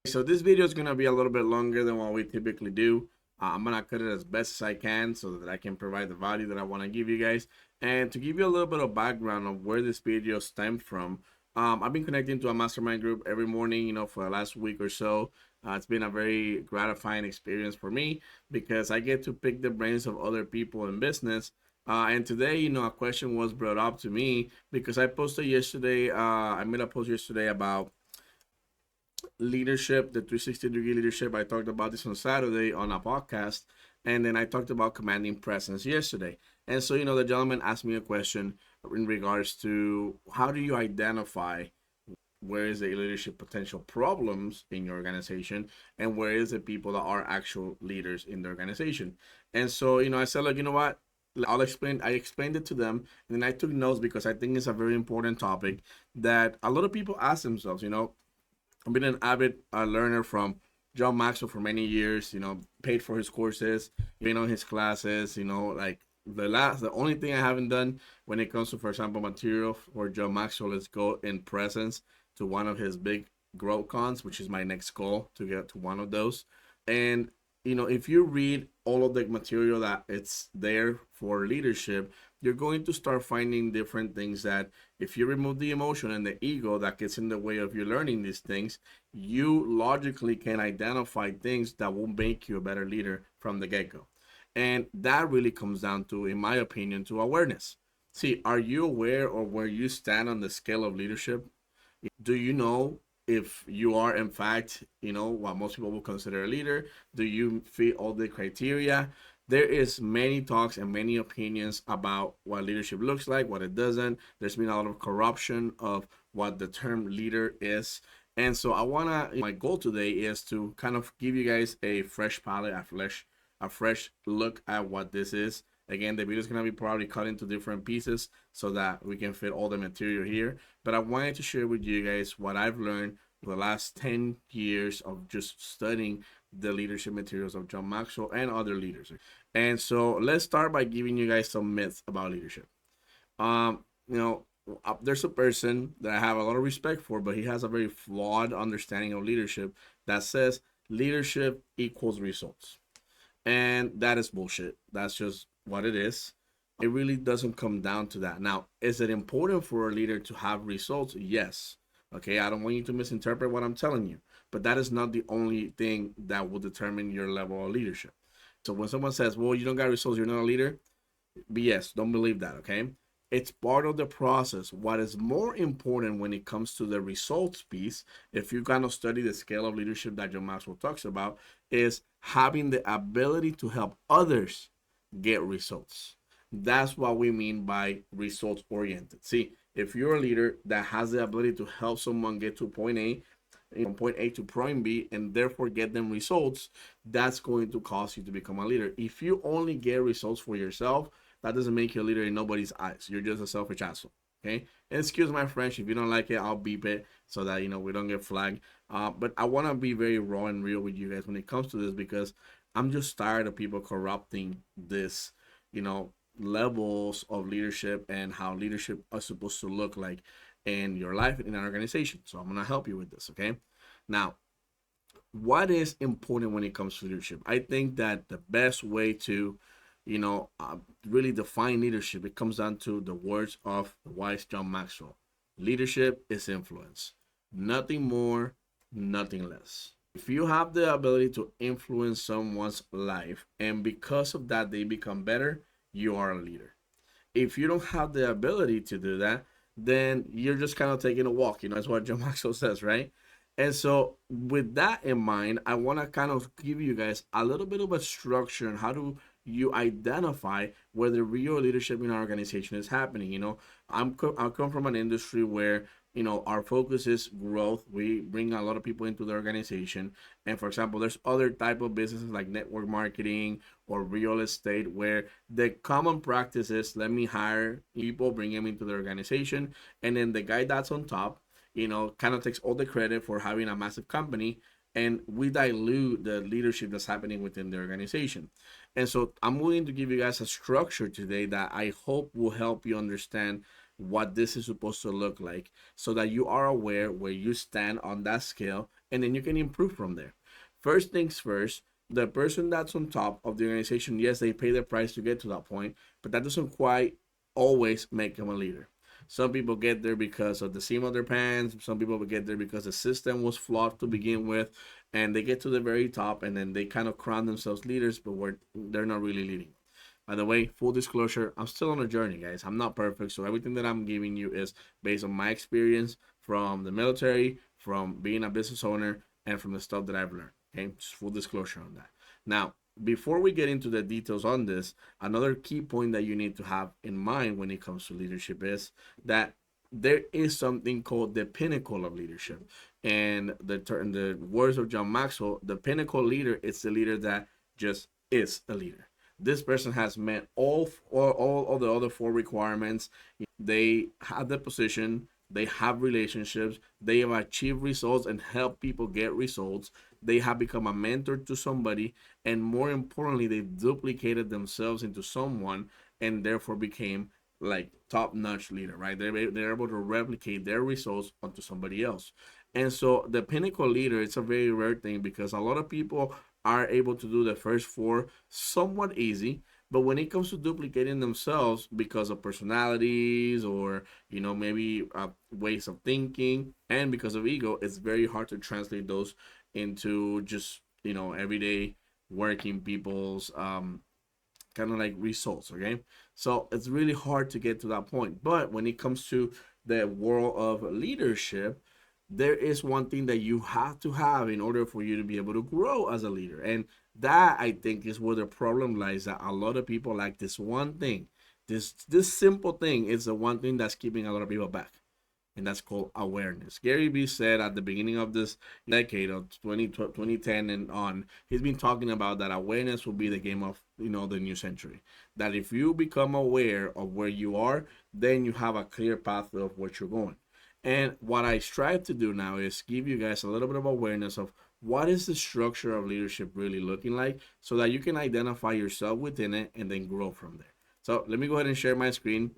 So this video is going to be a little bit longer than what we typically do. I'm going to cut it as best as I can so that I can provide the value that I want to give you guys. And to give you a little bit of background of where this video stemmed from, I've been connecting to a mastermind group every morning, for the last week or so. It's been a very gratifying experience for me because I get to pick the brains of other people in business. And today, a question was brought up to me because I posted yesterday, I made a post yesterday about leadership, the 360-degree leadership. I talked about this on Saturday on a podcast, and then I talked about commanding presence yesterday. And so, the gentleman asked me a question in regards to how do you identify where is the leadership potential problems in your organization and where is the people that are actual leaders in the organization. And so, I said, like, you know what? I explained it to them, and then I took notes because I think it's a very important topic that a lot of people ask themselves, I've been an avid learner from John Maxwell for many years. Paid for his courses, been on his classes. Like the only thing I haven't done when it comes to, for example, material for John Maxwell is go in presence to one of his big growth cons, which is my next goal to get to one of those. And if you read all of the material that it's there for leadership, you're going to start finding different things that if you remove the emotion and the ego that gets in the way of you learning these things, you logically can identify things that will make you a better leader from the get-go. And that really comes down to, in my opinion, to awareness. See, are you aware of where you stand on the scale of leadership? Do you know if you are in fact, what most people will consider a leader? Do you fit all the criteria? There is many talks and many opinions about what leadership looks like, what it doesn't. There's been a lot of corruption of what the term leader is. And so my goal today is to kind of give you guys a fresh palette, a fresh look at what this is. Again, the video is going to be probably cut into different pieces so that we can fit all the material here. But I wanted to share with you guys what I've learned for the last 10 years of just studying the leadership materials of John Maxwell and other leaders. And so let's start by giving you guys some myths about leadership. Um, you know, there's a person that I have a lot of respect for, but he has a very flawed understanding of leadership that says leadership equals results. And that is bullshit. That's just what it is. It really doesn't come down to that. Now, is it important for a leader to have results? Yes. Okay, I don't want you to misinterpret what I'm telling you, but that is not the only thing that will determine your level of leadership. So when someone says, well, you don't got results, you're not a leader, BS, don't believe that, okay? It's part of the process. What is more important when it comes to the results piece, if you kind of study the scale of leadership that John Maxwell talks about, is having the ability to help others get results. That's what we mean by results oriented. See, if you're a leader that has the ability to help someone get to point A, from point A to point B, and therefore get them results, that's going to cause you to become a leader. If you only get results for yourself, that doesn't make you a leader in nobody's eyes. You're just a selfish asshole. Okay. And excuse my French. If you don't like it, I'll beep it so that we don't get flagged. But I want to be very raw and real with you guys when it comes to this because I'm just tired of people corrupting this, levels of leadership and how leadership is supposed to look like in your life in an organization. So I'm gonna help you with this. Okay. Now, what is important when it comes to leadership? I think that the best way to really define leadership, it comes down to the words of the wise John Maxwell. Leadership is influence. Nothing more, nothing less. If you have the ability to influence someone's life and because of that they become better, you are a leader. If you don't have the ability to do that, then you're just kind of taking a walk. That's what John Maxwell says, right? And so, with that in mind, I want to kind of give you guys a little bit of a structure on how to you identify where the real leadership in our organization is happening. I come from an industry where our focus is growth. We bring a lot of people into the organization, and for example, there's other type of businesses like network marketing or real estate where the common practice is let me hire people, bring them into the organization, and then the guy that's on top kind of takes all the credit for having a massive company, and we dilute the leadership that's happening within the organization. And so I'm willing to give you guys a structure today that I hope will help you understand what this is supposed to look like so that you are aware where you stand on that scale and then you can improve from there. First things first, the person that's on top of the organization, yes, they pay the price to get to that point, but that doesn't quite always make them a leader. Some people get there because of the seam of their pants. Some people will get there because the system was flawed to begin with, and they get to the very top, and then they kind of crown themselves leaders, but they're not really leading. By the way, full disclosure, I'm still on a journey, guys. I'm not perfect, so everything that I'm giving you is based on my experience from the military, from being a business owner, and from the stuff that I've learned. Okay, just full disclosure on that. Now, before we get into the details on this, another key point that you need to have in mind when it comes to leadership is that there is something called the pinnacle of leadership. And in the words of John Maxwell, the pinnacle leader is the leader that just is a leader. This person has met all of the other four requirements. They have the position, they have relationships, they have achieved results and help people get results. They have become a mentor to somebody, and more importantly, they duplicated themselves into someone and therefore became like top-notch leader, right? They're able to replicate their results onto somebody else. And so the pinnacle leader, it's a very rare thing because a lot of people are able to do the first four somewhat easy, but when it comes to duplicating themselves because of personalities or maybe ways of thinking and because of ego, it's very hard to translate those into just everyday working people's kind of like results. Okay, so it's really hard to get to that point. But when it comes to the world of leadership, there is one thing that you have to have in order for you to be able to grow as a leader. And that, I think, is where the problem lies, that a lot of people like this one thing. This simple thing is the one thing that's keeping a lot of people back. And that's called awareness. Gary Vee said at the beginning of this decade of 2010 and on, he's been talking about that awareness will be the game of the new century. That if you become aware of where you are, then you have a clear path of what you're going. And what I strive to do now is give you guys a little bit of awareness of what is the structure of leadership really looking like so that you can identify yourself within it and then grow from there. So let me go ahead and share my screen,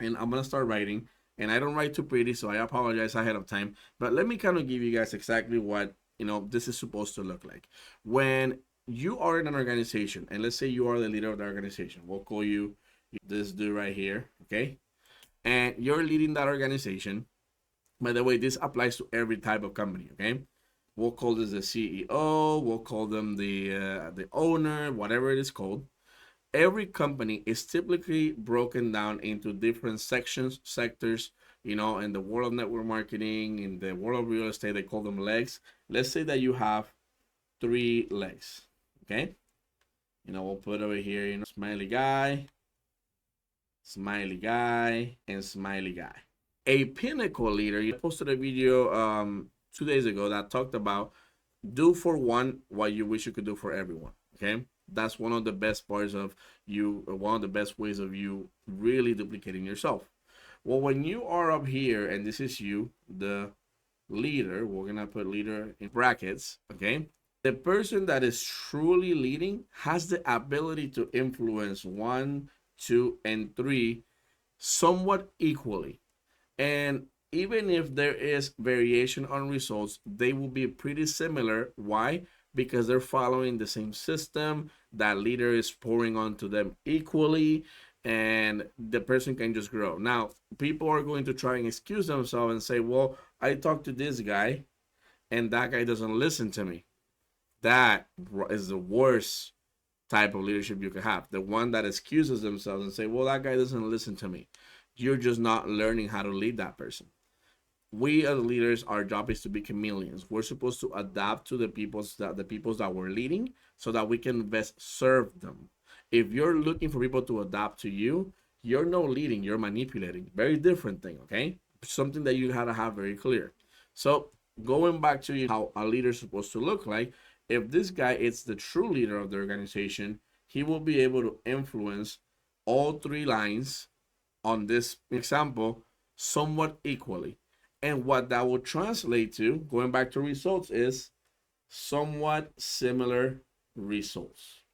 and I'm going to start writing. And I don't write too pretty, so I apologize ahead of time. But let me kind of give you guys exactly what this is supposed to look like. When you are in an organization, and let's say you are the leader of the organization, we'll call you this dude right here, okay? And you're leading that organization. By the way, this applies to every type of company, okay? We'll call this the CEO, we'll call them the owner, whatever it is called. Every company is typically broken down into different sectors. In the world of network marketing, in the world of real estate, they call them legs. Let's say that you have 3 legs, okay? We'll put over here, smiley guy, and smiley guy. A pinnacle leader, you posted a video 2 days ago that talked about do for one what you wish you could do for everyone, okay? That's one of the best parts of you, one of the best ways of you really duplicating yourself. Well, when you are up here and this is you, the leader, we're gonna put leader in brackets, okay? The person that is truly leading has the ability to influence 1, 2, and 3 somewhat equally. And even if there is variation on results, they will be pretty similar. Why? Because they're following the same system. That leader is pouring onto them equally, and the person can just grow. Now, people are going to try and excuse themselves and say, well, I talked to this guy and that guy doesn't listen to me. That is the worst type of leadership you can have. The one that excuses themselves and say, well, that guy doesn't listen to me. You're just not learning how to lead that person. We as leaders, our job is to be chameleons. We're supposed to adapt to the peoples that we're leading so that we can best serve them. If you're looking for people to adapt to you, you're no leading, you're manipulating. Very different thing, okay? Something that you gotta have very clear. So going back to how a leader is supposed to look like, if this guy is the true leader of the organization, he will be able to influence all 3 lines on this example somewhat equally. And what that will translate to, going back to results, is somewhat similar results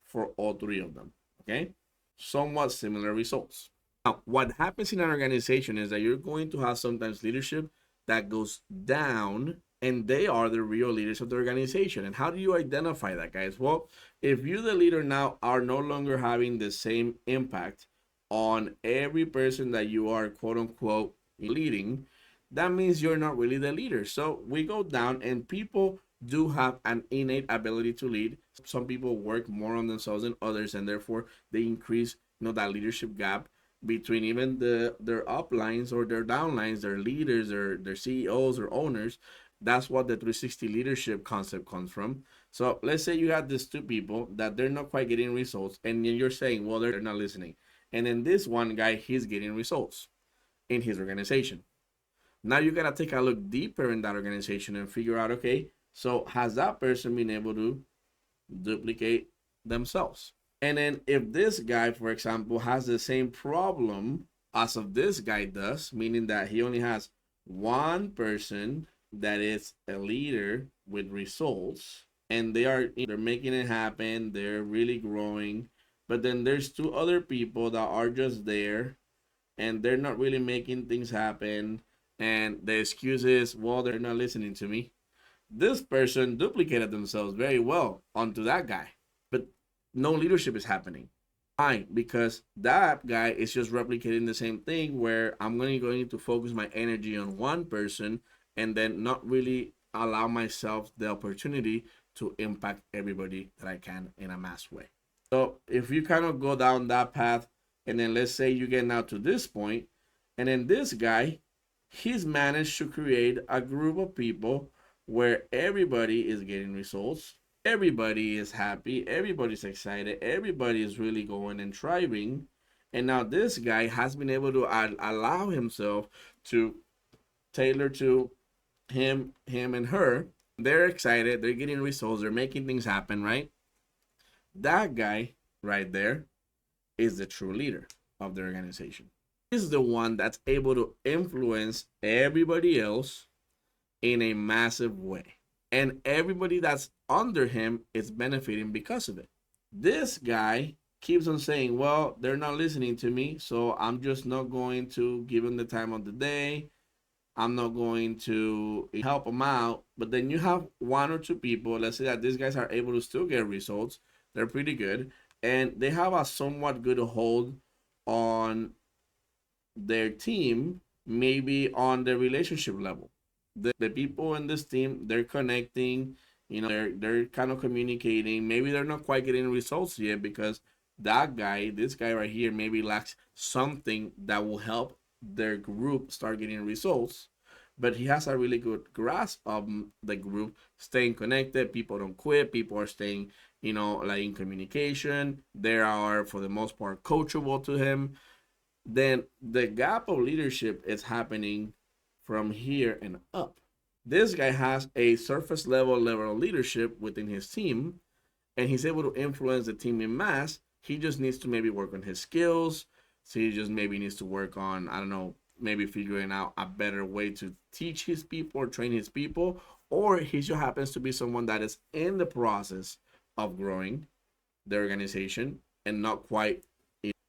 for all 3 of them, okay? Somewhat similar results. Now, what happens in an organization is that you're going to have sometimes leadership that goes down and they are the real leaders of the organization. And how do you identify that, guys? Well, if you, the leader, now are no longer having the same impact on every person that you are quote unquote leading, that means you're not really the leader. So we go down, and people do have an innate ability to lead. Some people work more on themselves than others, and therefore they increase, that leadership gap between even their uplines or their downlines, their leaders, their CEOs or owners. That's what the 360 leadership concept comes from. So let's say you have these two people that they're not quite getting results, and then you're saying, well, they're not listening. And then this one guy, he's getting results in his organization. Now you gotta take a look deeper in that organization and figure out, okay, so has that person been able to duplicate themselves? And then if this guy, for example, has the same problem as of this guy does, meaning that he only has one person that is a leader with results, and they're making it happen, they're really growing, but then there's two other people that are just there and they're not really making things happen, and the excuse is, well, they're not listening to me. This person duplicated themselves very well onto that guy, but no leadership is happening. Why? Because that guy is just replicating the same thing, where I'm going to focus my energy on one person and then not really allow myself the opportunity to impact everybody that I can in a mass way. So if you kind of go down that path, and then let's say you get now to this point, and then this guy, he's managed to create a group of people where everybody is getting results, everybody is happy, everybody's excited, everybody is really going and thriving. And now this guy has been able to allow himself to tailor to him and her. They're excited, they're getting results, they're making things happen, right? That guy right there is the true leader of the organization. He's the one that's able to influence everybody else in a massive way. And everybody that's under him is benefiting because of it. This guy keeps on saying, well, they're not listening to me, so I'm just not going to give them the time of the day. I'm not going to help them out. But then you have one or two people, let's say that these guys are able to still get results. They're pretty good. And they have a somewhat good hold on their team, maybe on the relationship level. The people in this team, they're connecting, they're kind of communicating. Maybe they're not quite getting results yet because this guy right here, maybe lacks something that will help their group start getting results. But he has a really good grasp of the group, staying connected. People don't quit. People are staying, like in communication. They are, for the most part, coachable to him. Then the gap of leadership is happening from here and up. This guy has a surface level of leadership within his team, and he's able to influence the team in mass. He just needs to maybe work on his skills. So he just maybe needs to work on, I don't know, maybe figuring out a better way to teach his people or train his people, or he just happens to be someone that is in the process of growing the organization and not quite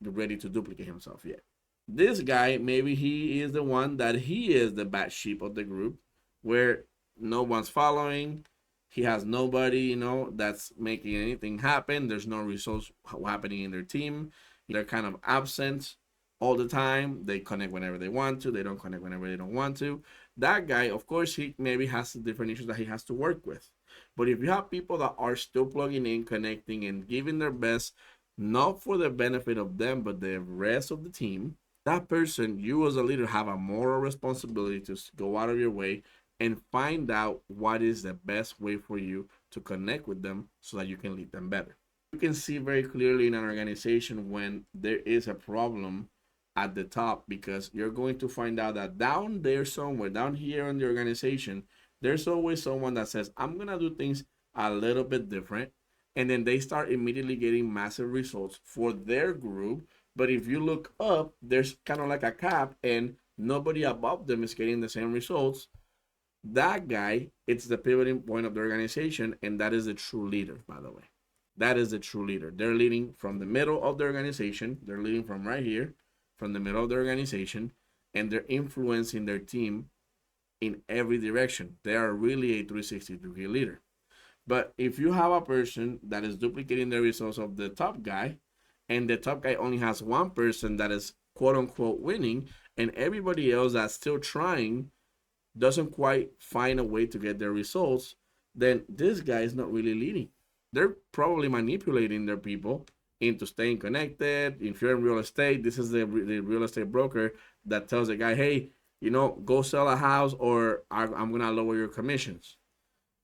ready to duplicate himself yet. This guy, maybe he is the one that he is the bad sheep of the group, where no one's following. He has nobody, that's making anything happen. There's no results happening in their team. They're kind of absent all the time. They connect whenever they want to. They don't connect whenever they don't want to. That guy, of course, he maybe has different issues that he has to work with. But if you have people that are still plugging in, connecting, and giving their best, not for the benefit of them, but the rest of the team, that person, you as a leader, have a moral responsibility to go out of your way and find out what is the best way for you to connect with them so that you can lead them better. You can see very clearly in an organization when there is a problem at the top, because you're going to find out that down there somewhere, down here in the organization, there's always someone that says, I'm going to do things a little bit different. And then they start immediately getting massive results for their group. But if you look up, there's kind of like a cap and nobody above them is getting the same results. That guy, it's the pivoting point of the organization, and that is the true leader, by the way. That is the true leader. They're leading from the middle of the organization. They're leading from right here, from the middle of the organization, and they're influencing their team in every direction. They are really a 360-degree leader. But if you have a person that is duplicating the results of the top guy, and the top guy only has one person that is quote unquote winning, and everybody else that's still trying doesn't quite find a way to get their results, then this guy is not really leading. They're probably manipulating their people into staying connected. If you're in real estate, this is the real estate broker that tells the guy, hey, go sell a house or I'm going to lower your commissions.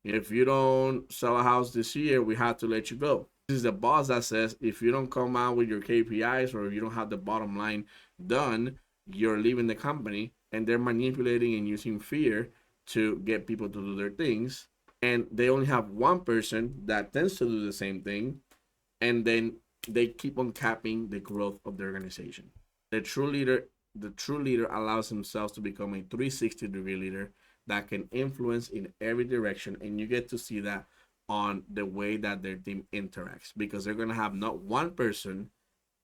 If you don't sell a house this year, we have to let you go. This is the boss that says, if you don't come out with your KPIs or if you don't have the bottom line done, you're leaving the company. And they're manipulating and using fear to get people to do their things. And they only have one person that tends to do the same thing. And then they keep on capping the growth of the organization. The true leader allows himself to become a 360-degree leader that can influence in every direction, and you get to see that on the way that their team interacts, because they're going to have not one person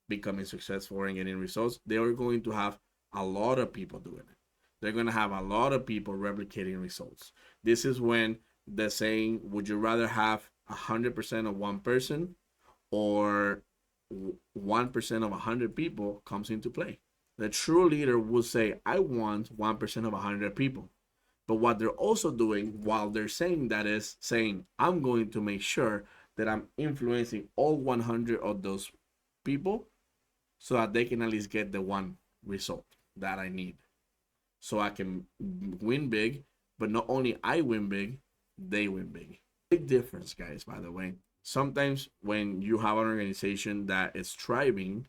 becoming successful and getting results. They are going to have a lot of people doing it. They're going to have a lot of people replicating results. This is when the saying, would you rather have 100% of one person or 1% of 100 people, comes into play. The true leader will say, I want 1% of 100 people. But what they're also doing while they're saying that is saying, I'm going to make sure that I'm influencing all 100 of those people so that they can at least get the one result that I need. So I can win big, but not only I win big, they win big. Big difference, guys, by the way. Sometimes when you have an organization that is thriving,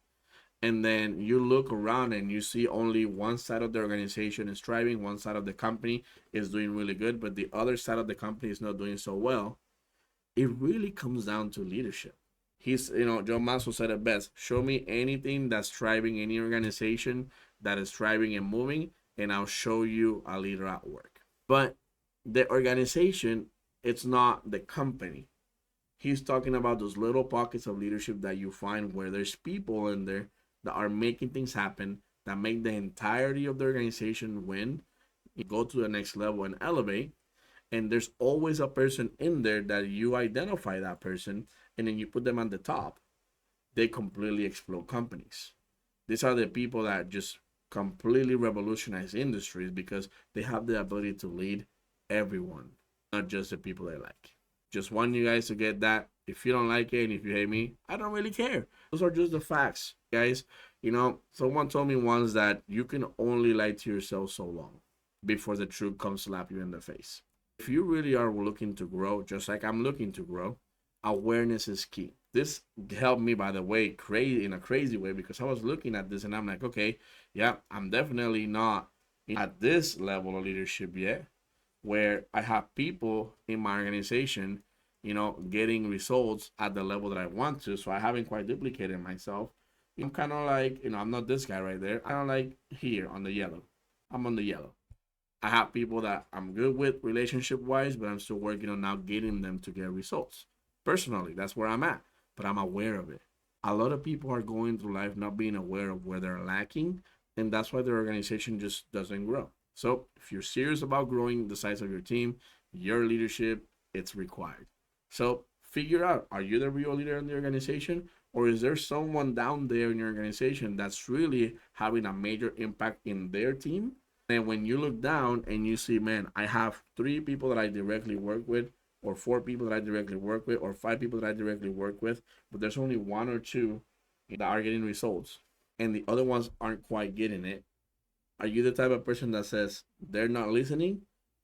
and then you look around and you see only one side of the organization is thriving, one side of the company is doing really good, but the other side of the company is not doing so well, it really comes down to leadership. John Maxwell said it best: show me anything that's thriving, any organization that is thriving and moving, and I'll show you a leader at work. But the organization, it's not the company. He's talking about those little pockets of leadership that you find where there's people in there that are making things happen, that make the entirety of the organization win, go to the next level and elevate. And there's always a person in there that you identify that person, and then you put them on the top. They completely explode companies. These are the people that just completely revolutionize industries because they have the ability to lead everyone, not just the people they like. Just want you guys to get that. If you don't like it and if you hate me, I don't really care. Those are just the facts, guys. Someone told me once that you can only lie to yourself so long before the truth comes slap you in the face. If you really are looking to grow, just like I'm looking to grow, awareness is key. This helped me, by the way, in a crazy way, because I was looking at this and I'm like, okay, yeah, I'm definitely not at this level of leadership yet, where I have people in my organization, getting results at the level that I want to. So I haven't quite duplicated myself. I'm kind of like, I'm not this guy right there. I'm like here on the yellow. I'm on the yellow. I have people that I'm good with relationship wise, but I'm still working on now getting them to get results. Personally, that's where I'm at, but I'm aware of it. A lot of people are going through life not being aware of where they're lacking, and that's why their organization just doesn't grow. So if you're serious about growing the size of your team, your leadership, it's required. So figure out, are you the real leader in the organization? Or is there someone down there in your organization that's really having a major impact in their team? And when you look down and you see, man, I have 3 people that I directly work with, or 4 people that I directly work with, or 5 people that I directly work with, but there's only 1 or 2 that are getting results, and the other ones aren't quite getting it. Are you the type of person that says they're not listening?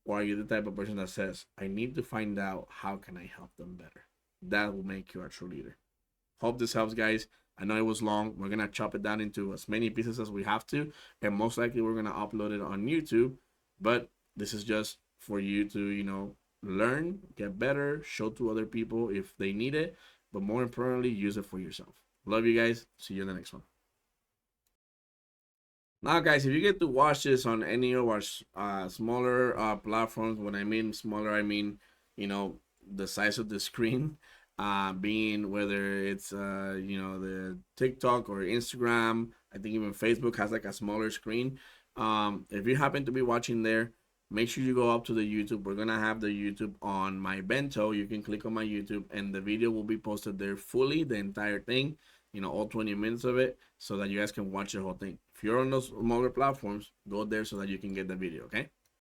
Or are you the type of person that says, I need to find out how can I help them better? That will make you a true leader. Hope this helps, guys. I know it was long. We're going to chop it down into as many pieces as we have to. And most likely we're going to upload it on YouTube. But this is just for you to, learn, get better, show to other people if they need it. But more importantly, use it for yourself. Love you guys. See you in the next one. Now, guys, if you get to watch this on any of our smaller platforms, when I mean smaller, I mean, the size of the screen, being whether it's, the TikTok or Instagram. I think even Facebook has like a smaller screen. If you happen to be watching there, make sure you go up to the YouTube. We're gonna have the YouTube on my bento. You can click on my YouTube and the video will be posted there fully, the entire thing, you know, all 20 minutes of it, so that you guys can watch the whole thing. If you're on those smaller platforms, go there so that you can get the video, okay?